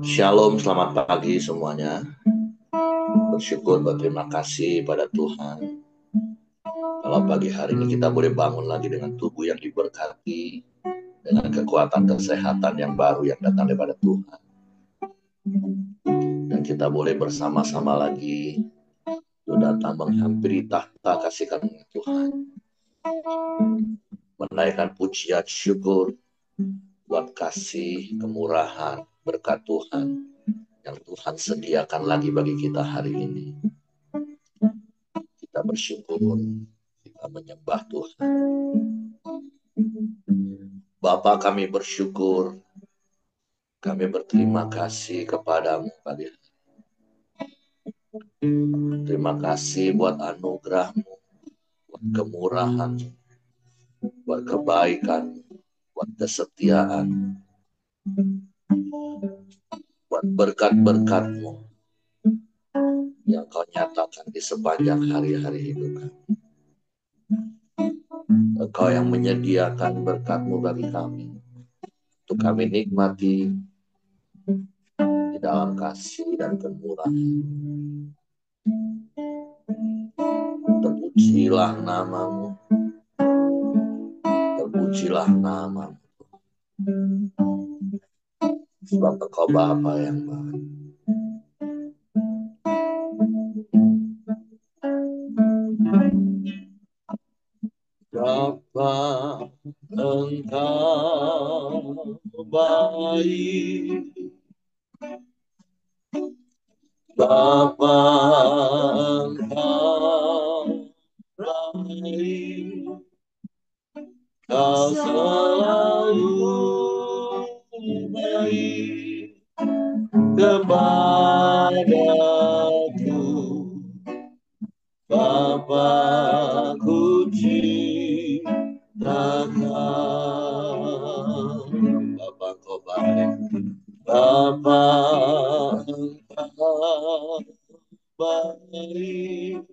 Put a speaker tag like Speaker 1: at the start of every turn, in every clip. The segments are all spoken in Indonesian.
Speaker 1: Shalom, selamat pagi semuanya. Bersyukur, berterima kasih pada Tuhan. Kalau pagi hari ini kita boleh bangun lagi dengan tubuh yang diberkati, dengan kekuatan kesehatan yang baru yang datang daripada Tuhan. Dan kita boleh bersama-sama lagi untuk datang menghampiri tahta kasih karunia Tuhan. Menaikkan pujian syukur buat kasih, kemurahan, berkat Tuhan yang Tuhan sediakan lagi bagi kita hari ini. Kita bersyukur, kita menyembah Tuhan. Bapa, kami bersyukur, kami berterima kasih kepadamu pagi hari. Terima kasih buat anugerahmu, buat kemurahan, buat kebaikan, buat kesetiaan, buat berkat-berkatmu yang kau nyatakan di sepanjang hari-hari hidup kami. Engkau yang menyediakan berkatmu bagi kami, untuk kami nikmati di dalam kasih dan kemurahan. Terpujilah namamu, terpujilah namamu, sebab Engkau Bapa yang baik. Bapa, Engkau baik. Bapa, Engkau baik. Kau selalu baik kepadaku. Bapa-Ku ciptakan. Bapa Engkau baik. Bapa Engkau baik.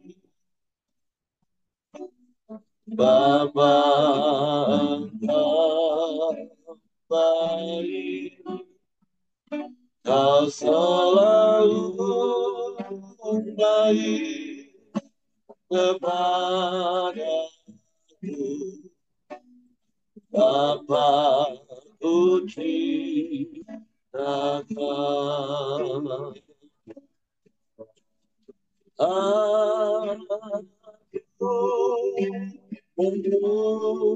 Speaker 1: Bapa Engkau baik. Kau selalu baik kepadaku. Bapa-Ku ciptakan. Aku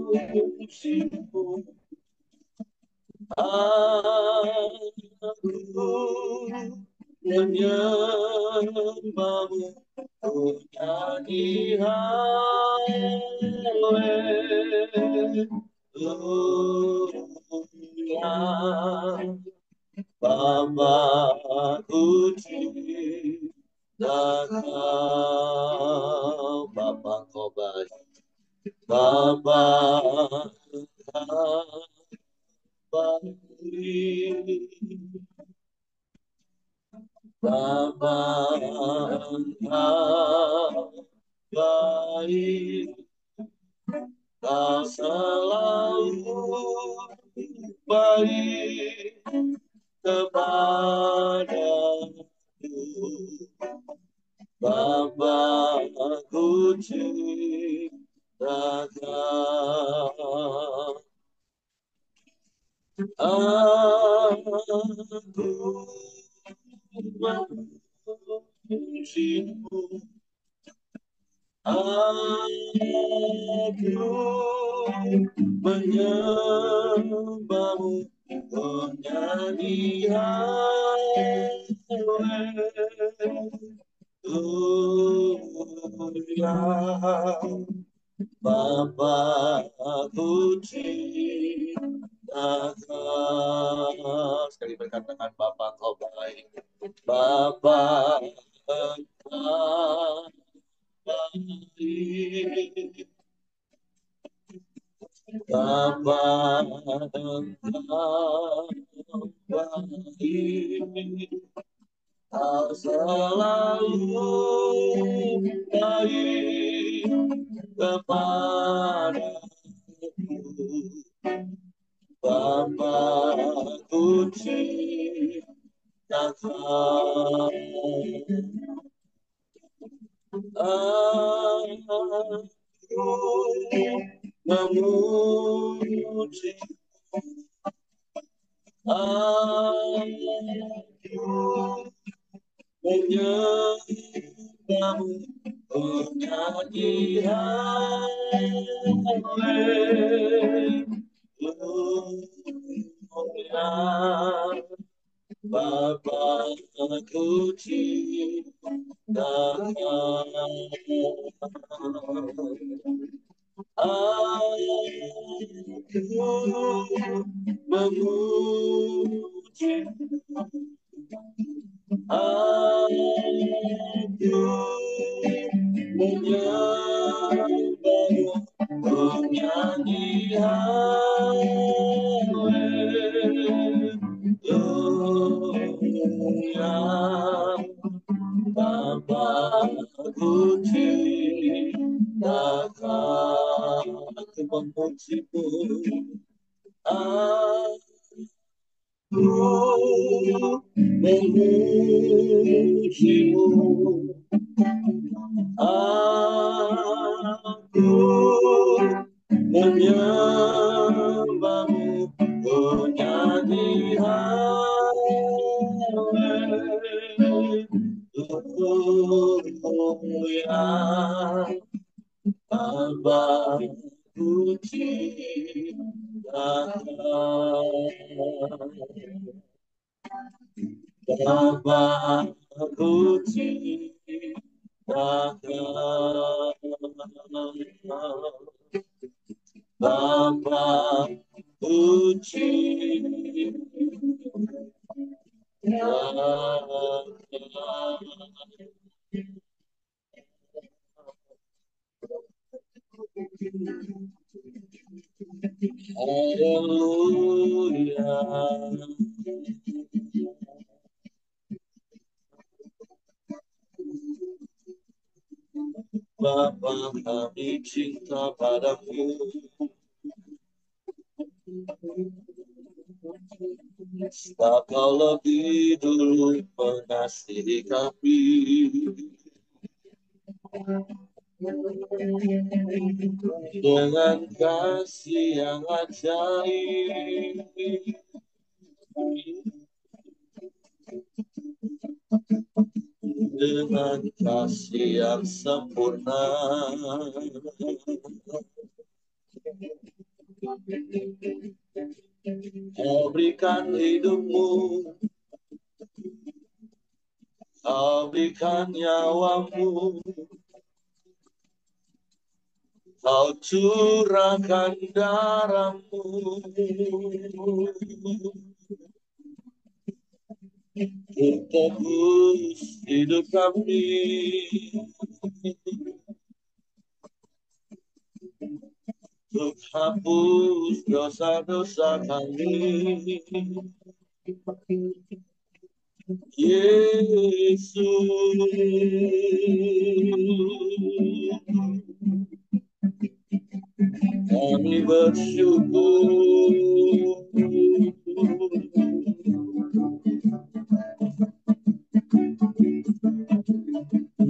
Speaker 1: memujimu, aku menyembahmu, ku nyanyi haleluya. Bapa-Ku ciptakan. Bapa Engkau baik. Bapa Engkau baik. Bapa Engkau baik. Kau selalu baik kepadaku. Bapa-Ku ciptakan. Aku memujimu, aku menyembahmu, menyanyi haleluya. Bapa-Ku ciptakan. Sekali berkatakan Bapa Engkau baik. Bapa Engkau baik. Bapa Engkau baik. Kau selalu baik kepadaku. Bapa-Ku ciptakan. memuji, menyembahmu, menyanyi haleluya. Bapakku cintakan, aku memuji, aku menyembahmu, menyanyi haleluya. Bapakku cintakan, aku memujimu, aku memujimu, aku menyembahmu, menyanyi haleluya. Bapakku cintakan, Bapakku cintakan, Bapakku cintakan. Haleluya. Bapa, kami cinta padamu, Kau lebih dulu mengasihi kami dengan kasih yang ajaib, dengan kasih yang sempurna. Kau berikan hidupmu, kau berikan nyawamu, kau curahkan darahmu untuk tebus hidup kami, untuk hapus dosa-dosa kami. Yesus, kami bersyukur.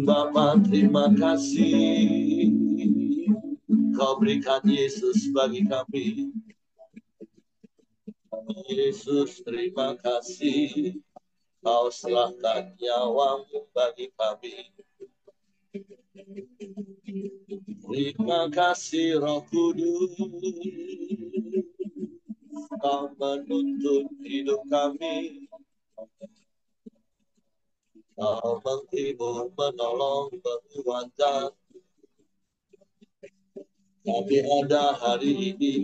Speaker 1: Bapa, terima kasih Kau berikan Yesus bagi kami. Yesus, terima kasih Kau serahkan nyawamu bagi kami. Terima kasih Roh Kudus, Kau menuntun hidup kami. Kau menghibur, menolong, menguatkan. Kami ada hari ini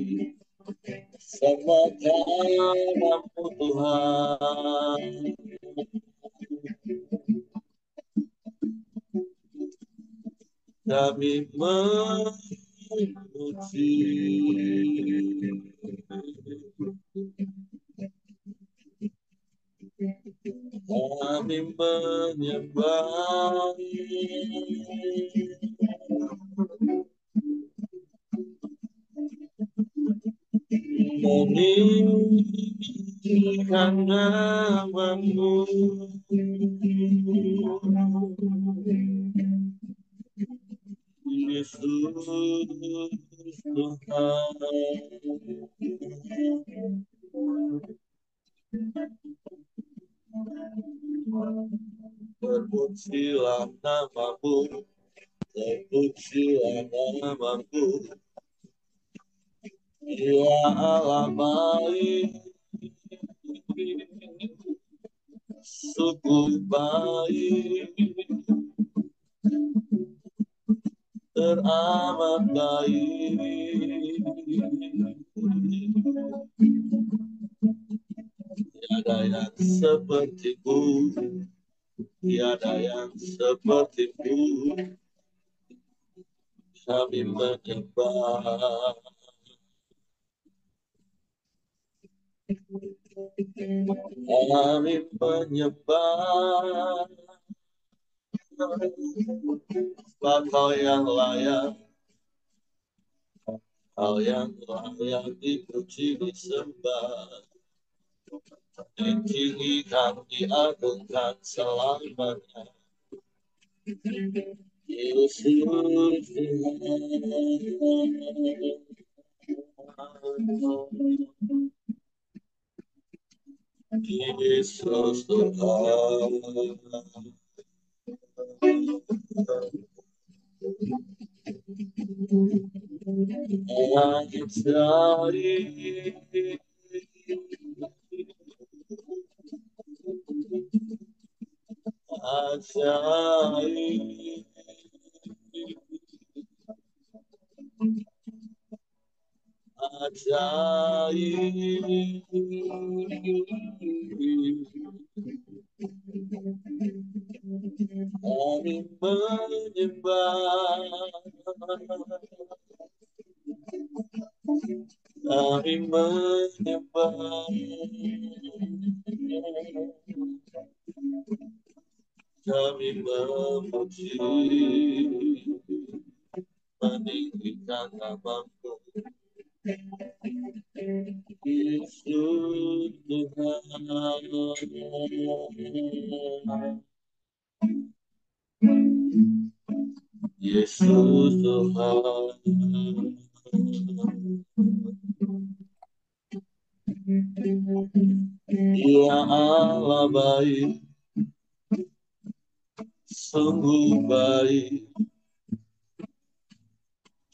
Speaker 1: semua karena-Mu Tuhan. Kami memuji, kami menyembah, karena namamu, Yesus Tuhan. Terpujilah namamu, terpujilah namamu, ya Allah baik, sungguh baik, teramat baik. Tiada yang sepertimu, tiada yang sepertimu, kami menyembah. Kami menyembah, Kau yang layak, Kau yang layak dipuji disembah, ditinggikan diagungkan selamanya. Yesus Tuhan, Yesus Tuhan. Ajaib, ajaib, kami menyembah, kami menyembah, kami memuji, meninggikan namamu, Yesus Tuhan. Yesus Tuhan, Ya Allah baik, sungguh baik,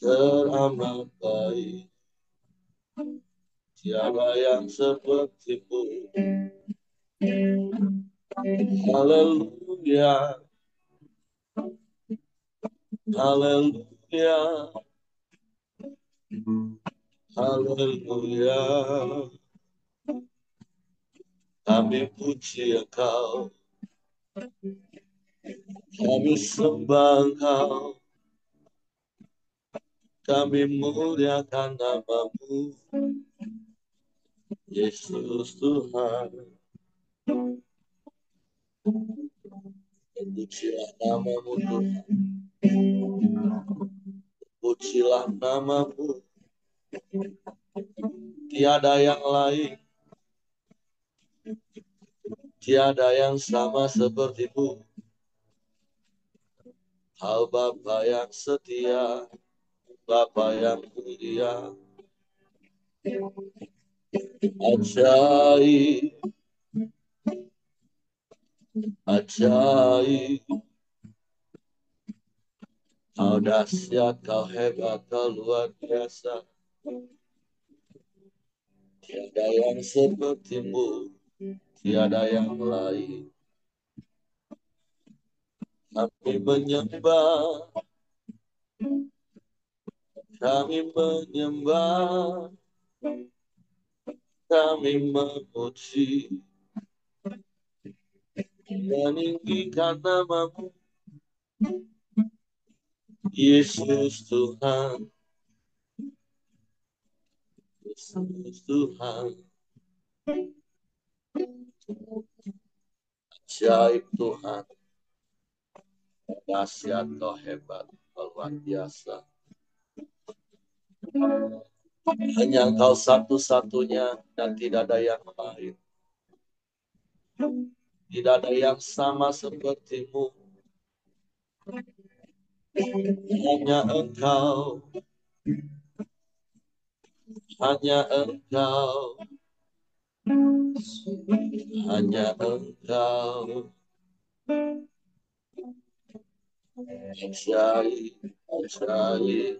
Speaker 1: teramat baik, tiada yang sepertimu. Haleluya, haleluya, haleluya. Kami puji Engkau, kami sembah Engkau, kami muliakan namamu, Yesus Tuhan. Pujilah namamu Tuhan, pujilah namamu, tiada yang lain, tiada yang sama sepertimu. Kau Bapa yang setia, Bapa yang mulia, ajaib, ajaib. Kau dahsyat, kau hebat, kau luar biasa. Tiada yang sepertimu, tiada yang lain. Kami menyembah, kami menyembah, kami memuji, meninggikan namamu, Yesus Tuhan, Yesus Tuhan. Ajaib Tuhan, dahsyat kau hebat, kau luar biasa. Hanya Engkau satu-satunya dan tidak ada yang lain. Tidak ada yang sama sepertimu. Hanya Engkau, hanya Engkau, hanya Engkau. Ajaib, ajaib,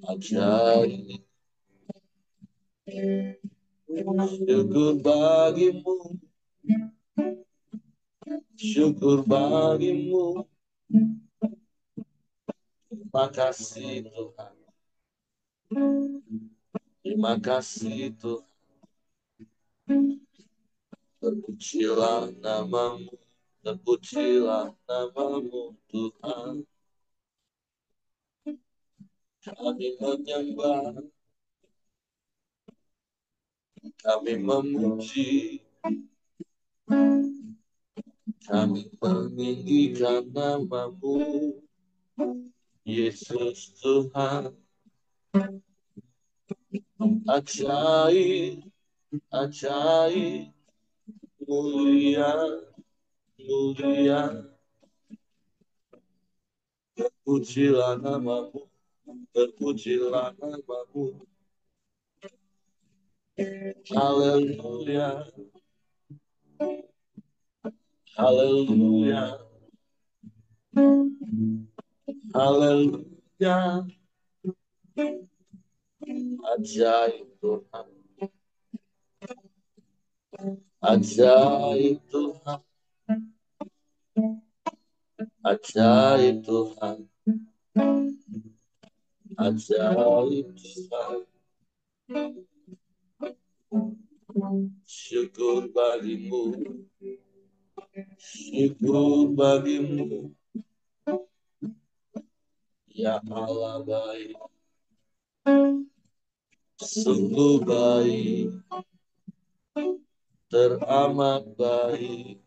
Speaker 1: ajaib. Syukur bagimu, syukur bagimu. Terima kasih Tuhan, terima kasih Tuhan. Terpujilah namamu, terpujilah namamu Tuhan. Kami menyembah, kami memuji, kami meninggikan namamu, Yesus Tuhan. Ajaib, ajaib, mulia, mulia. Terpujilah namamu, terpujilah namamu. Haleluya, haleluya, haleluya. Ajaib Tuhan, ajaib Tuhan, ajaib Tuhan, ajaib Tuhan. Syukur bagimu, syukur bagimu. Ya Allah baik, sungguh baik, teramat baik.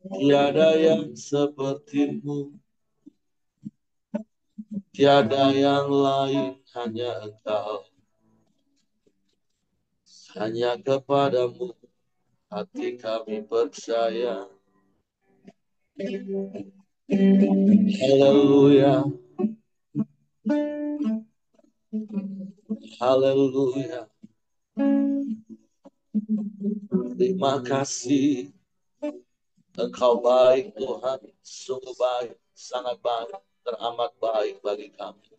Speaker 1: Tiada yang sepertimu, tiada yang lain, hanya Engkau. Hanya kepadamu hati kami percaya. Haleluya, haleluya. Terima kasih. Engkau baik Tuhan, sungguh baik, sangat baik, teramat baik bagi kami.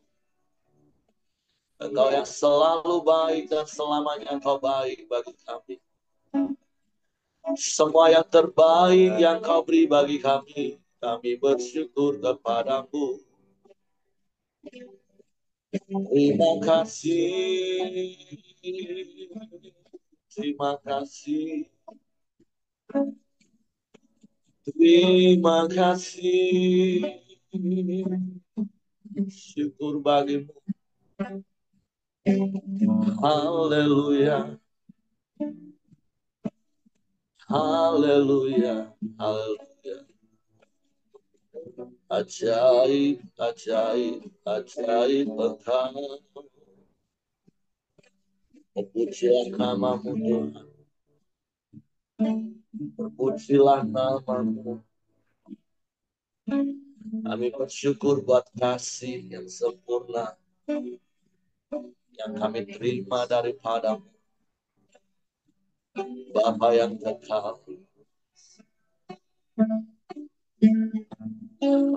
Speaker 1: Engkau yang selalu baik dan selamanya Engkau baik bagi kami. Semua yang terbaik yang Kau beri bagi kami bersyukur kepadamu. Terima kasih, terima kasih, terima kasih. Syukur bagimu. Haleluya, haleluya, haleluya. Ajaib, ajaib, ajaib Engkau. Terpujilah namamu Tuhan. Terpujilah namamu. Kami bersyukur buat kasih yang sempurna yang kami terima daripadamu, Bapa yang kekal.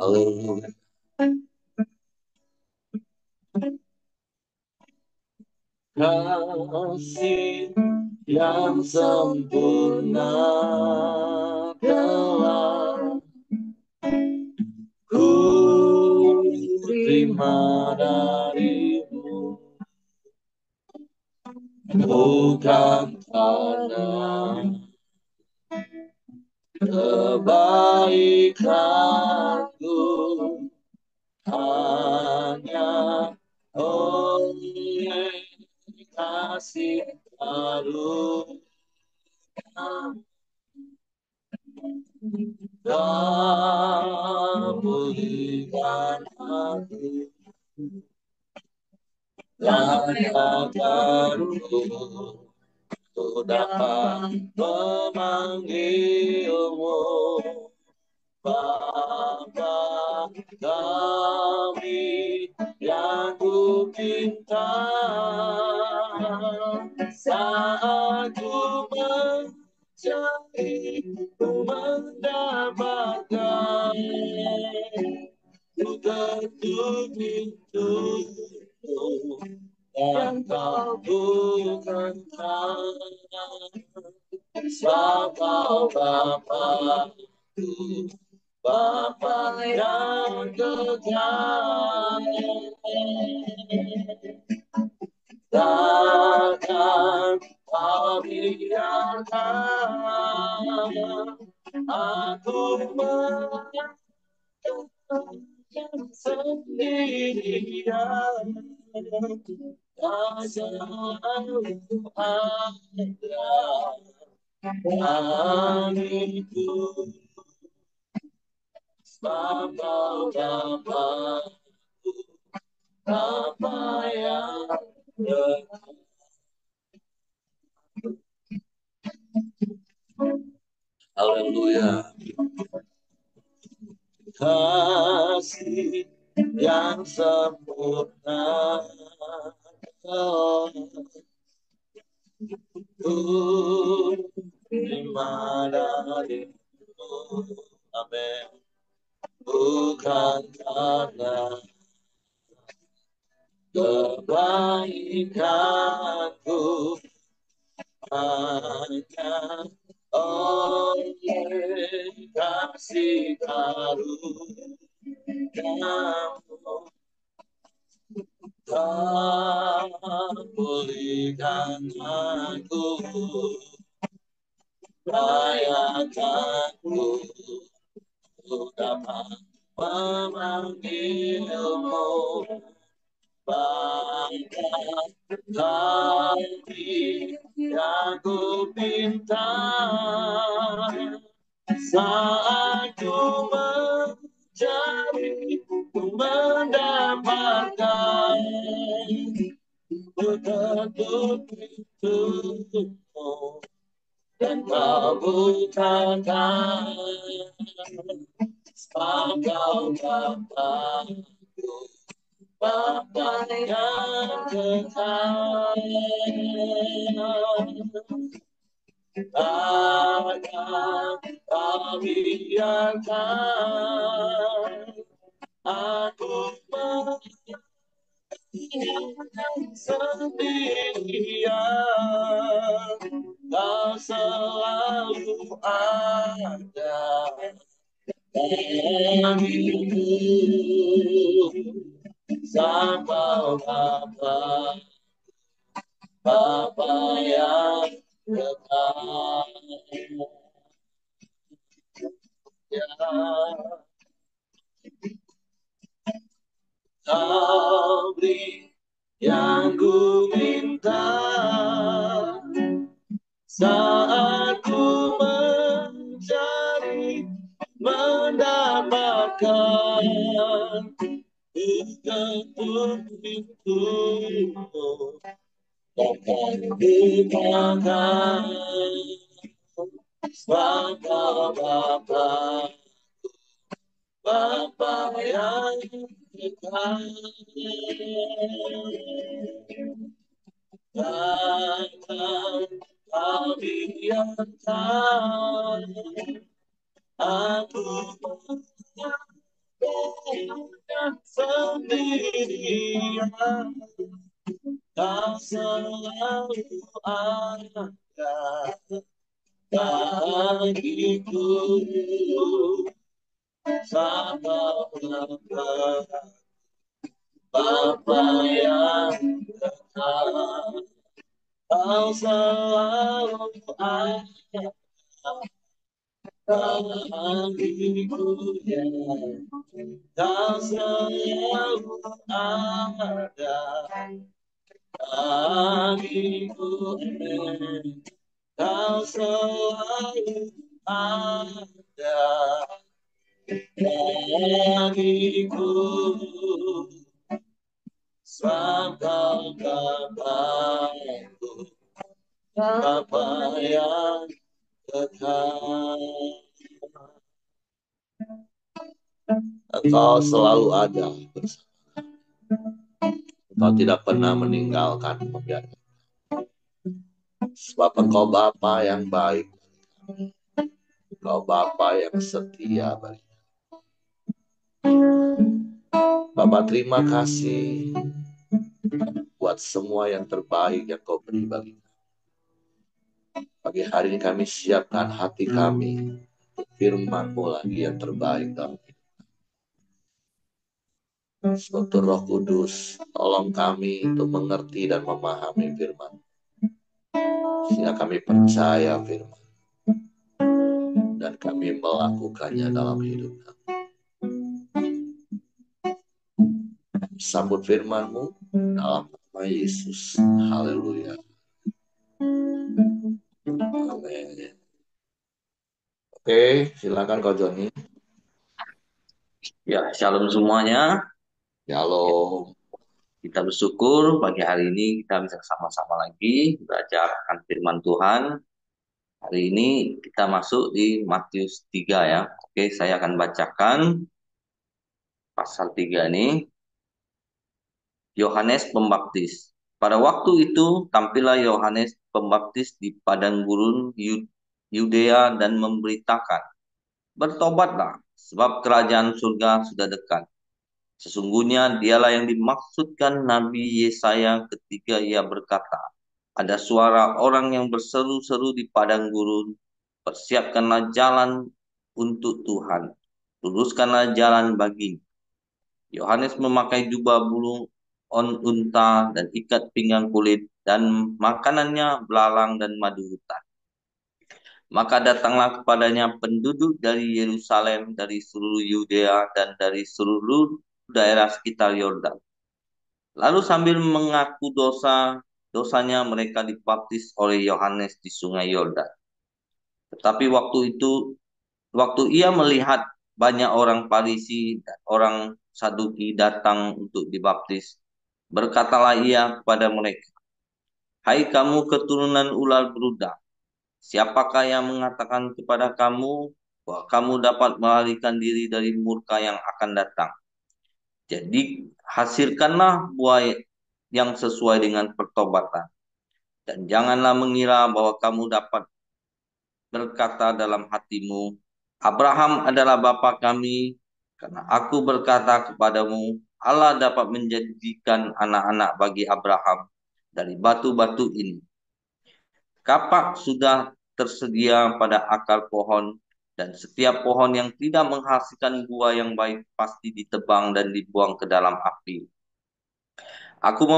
Speaker 1: Haleluya. Kasih yang sempurna telah ku terima darimu, bukan karena kebaikanku, hanya oleh kasih karunia pulihkan aku, layakanku ku dapat memanggilmu Bapa kami yang ku cinta. Saat ku mencari, ku mendapatkan, ku ketuk pintumu dan kau bukan sebab kau Bapa-Ku, Bapa yang kekal. Takkan kau biarkan aku sendirian. Kau selalu ada bagiku, sebab kau Bapa-Ku, Bapa yang kekal. Haleluya. Kasih yang sempurna terima darimu. Amin. Bukan karena kebaikanku, hanya oleh kasih karunia-Mu tak pulihkan aku, layakanku dapat memanggilmu Bapa kami yang ku pinta. Saat ku mencari, ku mendapatkan, ku ketuk pintumu dan kau bukakan, sebab kau Bapa-Ku, Bapa yang kekal. Takkan kau biarkan aku sendirian. Kau selalu ada bagiku, sampai Bapa, Bapa yang kekal. Ya, kau beri yang ku minta saat ku mencari, mendapatkan, ketuk pintumu takkan bukakan, sebab kau Bapa, Bapa yang kekal. Takkan kau biarkan aku sendirian. Kau selalu ada bagiku, sama Bapa, Bapa yang kekal. Kau selalu ada bagiku, ya. Kau selalu ada bagiku, kau selalu ada bagiku, sebab kau Bapa-Ku, Bapa yang kekal, Engkau selalu ada bersama. Engkau tidak pernah meninggalkan membiarkan. Sebab Engkau Bapa yang baik. Engkau Bapa yang setia bagi. Bapak terima kasih buat semua yang terbaik yang Kau beri bagi kami. Pagi hari ini kami siapkan hati kami untuk firman-Mu lagi yang terbaik dalam hidup. Sebab Roh Kudus, tolong kami untuk mengerti dan memahami firman. Sehingga kami percaya firman. Dan kami melakukannya dalam hidup kami. Sambut firman-Mu dalam nama Yesus. Haleluya. Amin. Oke, silakan Kak Joni.
Speaker 2: Ya, shalom semuanya. Ya,
Speaker 1: Shalom.
Speaker 2: kita bersyukur pagi hari ini kita bisa sama-sama lagi belajar akan firman Tuhan. Hari ini kita masuk di Matius 3 ya. Oke, saya akan bacakan pasal 3 ini. Yohanes Pembaptis. Pada waktu itu tampillah Yohanes Pembaptis di padang gurun Yudea dan memberitakan, "Bertobatlah, sebab kerajaan surga sudah dekat." Sesungguhnya dialah yang dimaksudkan Nabi Yesaya ketika ia berkata, "Ada suara orang yang berseru-seru di padang gurun, persiapkanlah jalan untuk Tuhan, luruskanlah jalan bagi." Yohanes memakai jubah bulu unta dan ikat pinggang kulit, dan makanannya belalang dan madu hutan. Maka datanglah kepadanya penduduk dari Yerusalem, dari seluruh Yudea, dan dari seluruh daerah sekitar Yordan. Lalu sambil mengaku dosanya mereka dibaptis oleh Yohanes di sungai Yordan. Tetapi waktu ia melihat banyak orang Farisi dan orang Saduki datang untuk dibaptis, berkatalah ia kepada mereka, "Hai kamu keturunan ular beludak, siapakah yang mengatakan kepada kamu bahwa kamu dapat melarikan diri dari murka yang akan datang? Jadi hasilkanlah buah yang sesuai dengan pertobatan. Dan janganlah mengira bahwa kamu dapat berkata dalam hatimu, Abraham adalah bapa kami, karena aku berkata kepadamu, Allah dapat menjadikan anak-anak bagi Abraham dari batu-batu ini. Kapak sudah tersedia pada akar pohon, dan setiap pohon yang tidak menghasilkan buah yang baik pasti ditebang dan dibuang ke dalam api. Aku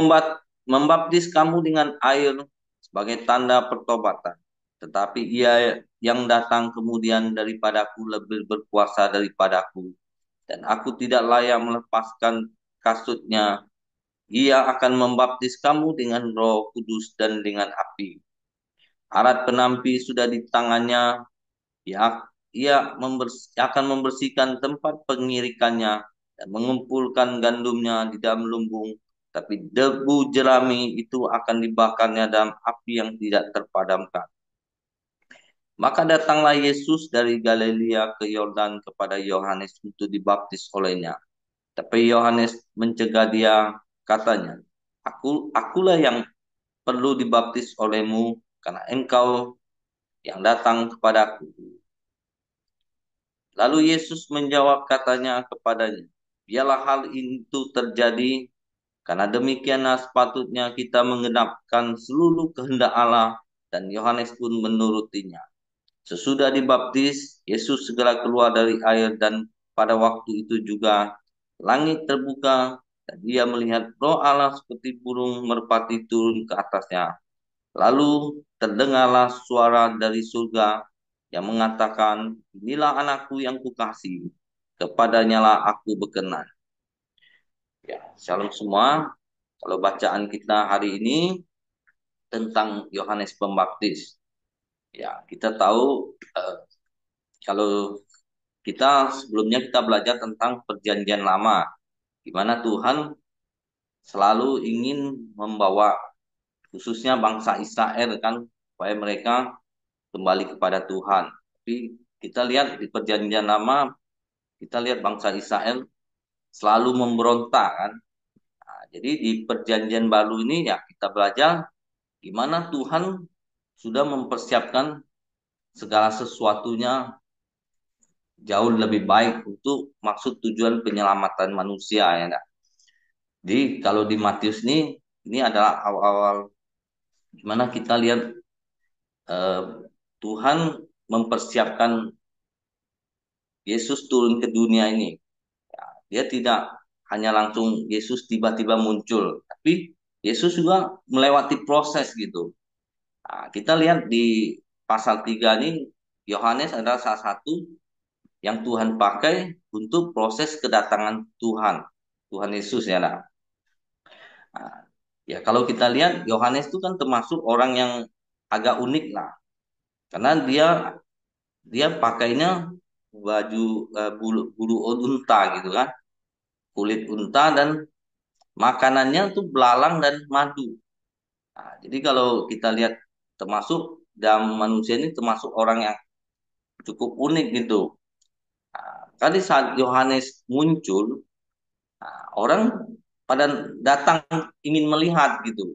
Speaker 2: membaptis kamu dengan air sebagai tanda pertobatan. Tetapi ia yang datang kemudian daripadaku lebih berkuasa daripadaku. Dan aku tidak layak melepaskan kasutnya. Ia akan membaptis kamu dengan Roh Kudus dan dengan api. Arat penampi sudah di tangannya. Ia akan membersihkan tempat pengirikannya dan mengumpulkan gandumnya di dalam lumbung, tapi debu jerami itu akan dibakarnya dalam api yang tidak terpadamkan. Maka datanglah Yesus dari Galilea ke Yordan kepada Yohanes untuk dibaptis olehnya. Tapi Yohanes mencegah dia, katanya, Akulah yang perlu dibaptis olehmu, karena engkau yang datang kepadaku. Lalu Yesus menjawab katanya kepadanya, biarlah hal itu terjadi, karena demikianlah sepatutnya kita menggenapkan seluruh kehendak Allah, dan Yohanes pun menurutinya. Sesudah dibaptis, Yesus segera keluar dari air, dan pada waktu itu juga langit terbuka, dan dia melihat Roh Allah seperti burung merpati turun ke atasnya. Lalu terdengarlah suara dari surga yang mengatakan, inilah anakku yang kukasihi, kepadanya lah aku berkenan. Ya, shalom semua. Kalau bacaan kita hari ini tentang Yohanes Pembaptis. Ya, kita tahu kalau sebelumnya kita belajar tentang perjanjian lama, di mana Tuhan selalu ingin membawa khususnya bangsa Israel kan supaya mereka kembali kepada Tuhan. Tapi kita lihat di Perjanjian Lama, kita lihat bangsa Israel selalu memberontak kan. Nah, jadi di Perjanjian Baru ini ya kita belajar gimana Tuhan sudah mempersiapkan segala sesuatunya jauh lebih baik untuk maksud tujuan penyelamatan manusia ya. Nah. Jadi kalau di Matius ini adalah awal-awal gimana kita lihat eh, Tuhan mempersiapkan Yesus turun ke dunia ini. Dia tidak hanya langsung Yesus tiba-tiba muncul, tapi Yesus juga melewati proses gitu. Nah, kita lihat di pasal 3 ini, Yohanes adalah salah satu yang Tuhan pakai untuk proses kedatangan Tuhan. Tuhan Yesus ya. Nah, ya kalau kita lihat Yohanes itu kan termasuk orang yang agak unik lah. Karena dia pakainya baju bulu bulu unta gitu kan, kulit unta dan makanannya tuh belalang dan madu. Nah, jadi kalau kita lihat termasuk dalam manusia ini termasuk orang yang cukup unik gitu. Tadi saat Yohanes muncul, orang pada datang ingin melihat gitu.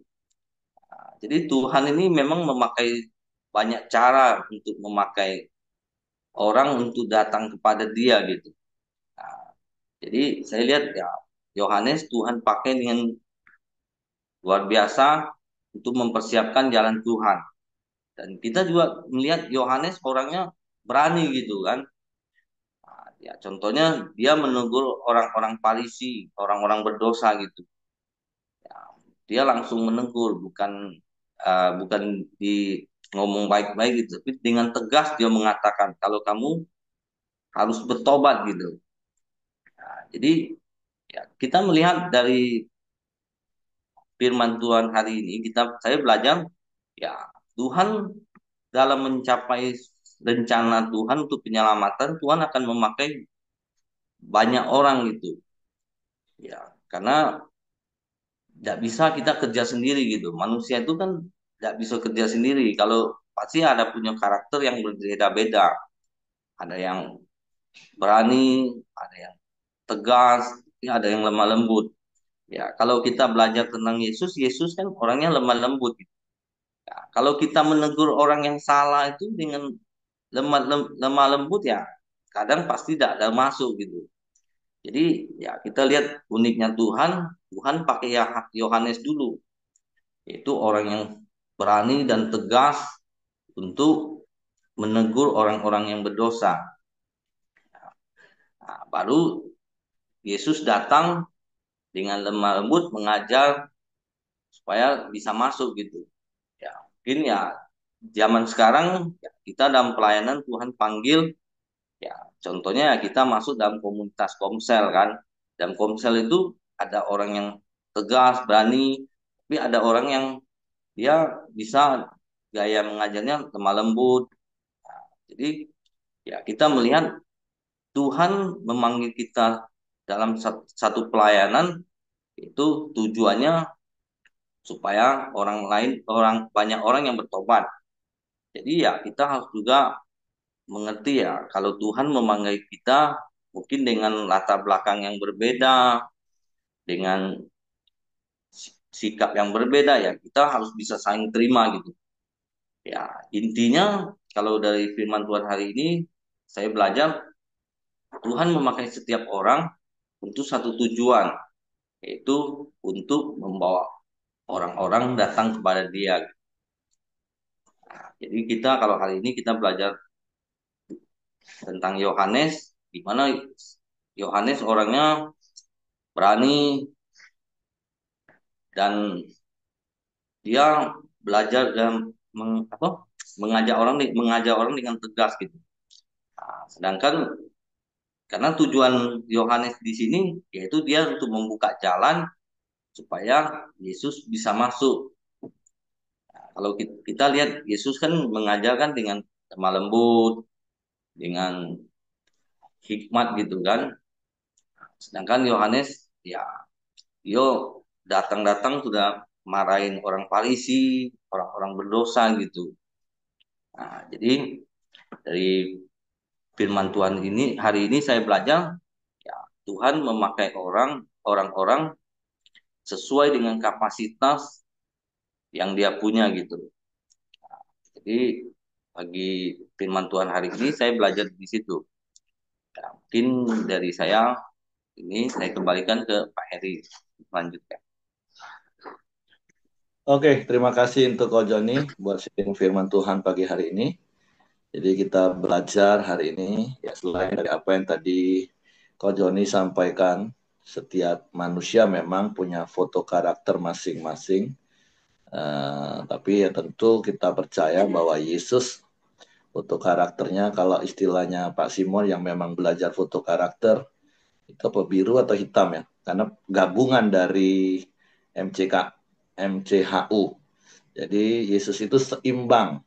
Speaker 2: Jadi Tuhan ini memang memakai banyak cara untuk memakai orang untuk datang kepada Dia gitu. Nah, jadi saya lihat ya Yohanes Tuhan pakai dengan luar biasa untuk mempersiapkan jalan Tuhan. Dan kita juga melihat Yohanes orangnya berani gitu kan. Ya, contohnya dia menegur orang-orang Farisi, orang-orang berdosa gitu. Ya, dia langsung menegur, bukan di ngomong baik-baik gitu, tapi dengan tegas dia mengatakan kalau kamu harus bertobat gitu. Nah, jadi ya, kita melihat dari firman Tuhan hari ini saya belajar ya Tuhan dalam mencapai rencana Tuhan untuk penyelamatan Tuhan akan memakai banyak orang gitu ya karena tidak bisa kita kerja sendiri gitu manusia itu kan tidak bisa kerja sendiri kalau pasti ada punya karakter yang berbeda-beda ada yang berani ada yang tegas ya, ada yang lemah lembut ya kalau kita belajar tentang Yesus Yesus kan orangnya lemah lembut gitu. Ya, kalau kita menegur orang yang salah itu dengan lemah lembut ya kadang pasti tidak ada masuk gitu. Jadi ya kita lihat uniknya Tuhan pakai Yohanes dulu, yaitu orang yang berani dan tegas untuk menegur orang-orang yang berdosa. Nah, baru Yesus datang dengan lemah lembut mengajar supaya bisa masuk gitu. Ya mungkin ya zaman sekarang ya, kita dalam pelayanan Tuhan panggil ya contohnya ya, kita masuk dalam komunitas Komsel kan. Dalam Komsel itu ada orang yang tegas, berani, tapi ada orang yang dia bisa gaya mengajarnya lemah lembut. Jadi ya kita melihat Tuhan memanggil kita dalam satu pelayanan itu tujuannya supaya banyak orang yang bertobat. Jadi ya kita harus juga mengerti ya kalau Tuhan memanggil kita mungkin dengan latar belakang yang berbeda, dengan sikap yang berbeda ya kita harus bisa saling terima gitu. Ya intinya kalau dari firman Tuhan hari ini saya belajar Tuhan memakai setiap orang untuk satu tujuan yaitu untuk membawa orang-orang datang kepada Dia. Nah, jadi kita kalau hari ini kita belajar tentang Yohanes, di mana Yohanes orangnya berani dan dia belajar dan mengajak orang dengan tegas gitu. Nah, sedangkan karena tujuan Yohanes di sini yaitu dia untuk membuka jalan supaya Yesus bisa masuk. Nah, kalau kita lihat Yesus kan mengajarkan dengan lemah lembut, dengan hikmat gitu kan. Sedangkan Yohanes ya Yo datang-datang sudah marahin orang Farisi, orang-orang berdosa gitu. Nah, jadi dari firman Tuhan ini hari ini saya belajar ya Tuhan memakai orang-orang sesuai dengan kapasitas yang dia punya gitu. Jadi bagi firman Tuhan hari ini saya belajar di situ. Ya, mungkin dari saya ini saya kembalikan ke Pak Heri selanjutnya.
Speaker 1: Oke, terima kasih untuk Ko Joni buat sharing firman Tuhan pagi hari ini. Jadi kita belajar hari ini, ya selain dari apa yang tadi Ko Joni sampaikan, setiap manusia memang punya foto karakter masing-masing. Tapi ya tentu kita percaya bahwa Yesus foto karakternya, kalau istilahnya Pak Simon yang memang belajar foto karakter, itu apa biru atau hitam ya? Karena gabungan dari MCK, MCHU. Jadi Yesus itu seimbang.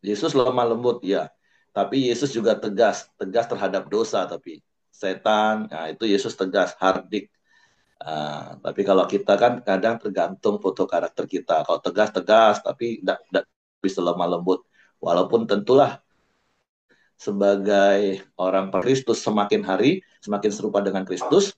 Speaker 1: Yesus lemah lembut ya, tapi Yesus juga tegas, tegas terhadap dosa. Tapi setan, nah itu Yesus tegas, hardik. Tapi kalau kita kan kadang tergantung foto karakter kita. Kalau tegas tegas, tapi tidak bisa lemah lembut. Walaupun tentulah sebagai orang Kristus semakin hari semakin serupa dengan Kristus,